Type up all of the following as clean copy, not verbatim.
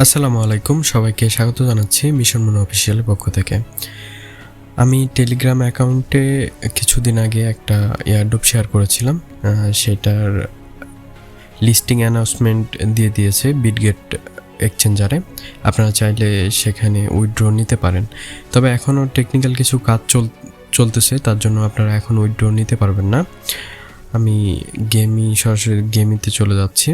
আসসালামু আলাইকুম, সবাইকে স্বাগত জানাচ্ছি মিশন মুন অফিসিয়ালের পক্ষ থেকে। আমি টেলিগ্রাম অ্যাকাউন্টে কিছুদিন আগে একটা এয়ারড্রপ শেয়ার করেছিলাম। সেটার লিস্টিং অ্যানাউন্সমেন্ট দিয়ে দিয়েছে বিটগেট এক্সচেঞ্জারে। আপনারা চাইলে সেখানে উইথড্র নিতে পারেন, তবে এখনও টেকনিক্যাল কিছু কাজ চলতেছে, তার জন্য আপনারা এখন উইথড্র নিতে পারবেন না। আমি সরাসরি গেমিতে চলে যাচ্ছি।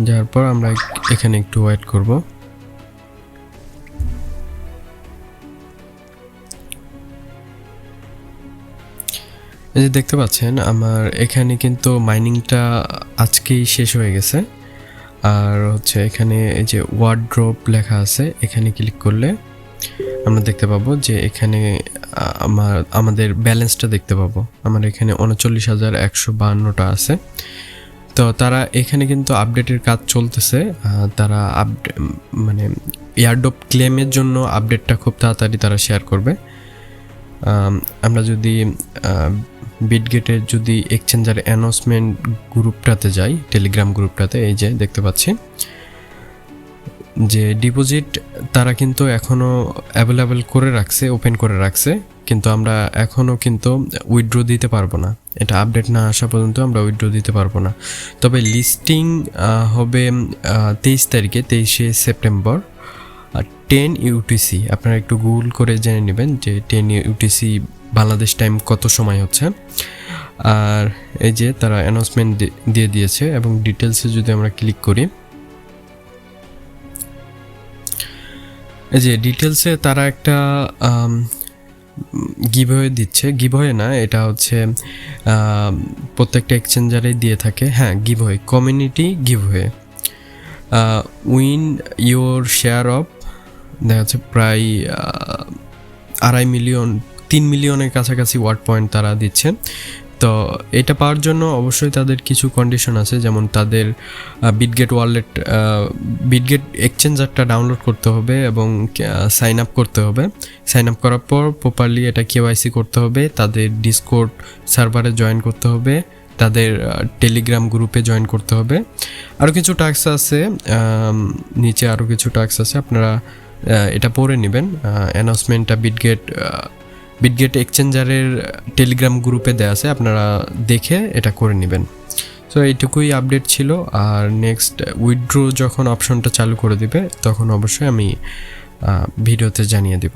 যার পর আমরা এখানে একটু ওয়েট করব। এই যে দেখতে পাচ্ছেন, আমার এখানে কিন্তু মাইনিংটা আজকেই শেষ হয়ে গেছে। আর হচ্ছে এখানে এই যে ওয়ার্ড্রপ লেখা আছে, এখানে ক্লিক করলে আমরা দেখতে পাবো যে এখানে আমাদের ব্যালেন্সটা দেখতে পাবো। আমার এখানে 39,152টা আছে। তো তারা এখানে কিন্তু আপডেটের কাজ চলতেছে। তারা মানে এয়ারড্রপ ক্লেমের জন্য আপডেটটা খুব তাড়াতাড়ি তারা শেয়ার করবে। আমরা যদি বিটগেটের যদি এক্সচেঞ্জার অ্যানাউন্সমেন্ট গ্রুপটাতে যাই, টেলিগ্রাম গ্রুপটাতে, এই যে দেখতে পাচ্ছি যে ডিপোজিট তারা কিন্তু এখনও অ্যাভেলেবেল করে রাখছে, ওপেন করে রাখছে, কিন্তু আমরা এখনও কিন্তু উইথড্র দিতে পারবো না। এটা আপডেট না আসা পর্যন্ত আমরা উইথড্র দিতে পারবো না। তবে লিস্টিং হবে 23 সেপ্টেম্বর 10 UTC। আপনারা একটু গুগল করে জেনে নেবেন যে 10 UTC বাংলাদেশ টাইম কত সময় হচ্ছে। আর এই যে তারা অ্যানাউন্সমেন্ট দিয়ে দিয়েছে, এবং ডিটেলসে যদি আমরা ক্লিক করি, এই যে ডিটেলসে তারা একটা গিভওয়ে দিচ্ছে। গিভওয়ে না, এটা হচ্ছে প্রত্যেকটা এক্সচেঞ্জারেই দিয়ে থাকে। হ্যাঁ, giveaway, community giveaway. Win your share of, দেখা যাচ্ছে প্রায় 3 মিলিয়নের কাছাকাছি ওয়ার্ড পয়েন্ট তারা দিচ্ছে। তো এটা পাওয়ার জন্য অবশ্যই তাদের কিছু কন্ডিশন আছে, যেমন তাদের বিটগেট ওয়ালেট, বিটগেট এক্সচেঞ্জারটা ডাউনলোড করতে হবে এবং সাইন আপ করতে হবে। সাইন আপ করার পর প্রপারলি এটা KYC করতে হবে, তাদের ডিসকর্ড সার্ভারে জয়েন করতে হবে, তাদের টেলিগ্রাম গ্রুপে জয়েন করতে হবে। আরও কিছু টাস্ক আছে, নিচে আরও কিছু টাস্ক আছে, আপনারা এটা পড়ে নেবেন। অ্যানাউন্সমেন্টটা বিটগেট এক্সচেঞ্জারের টেলিগ্রাম গ্রুপে দেওয়া আছে, আপনারা দেখে এটা করে নেবেন। সো এইটুকুই আপডেট ছিল। আর নেক্সট উইথড্র যখন অপশনটা চালু করে দিবে, তখন অবশ্যই আমি ভিডিওতে জানিয়ে দেব।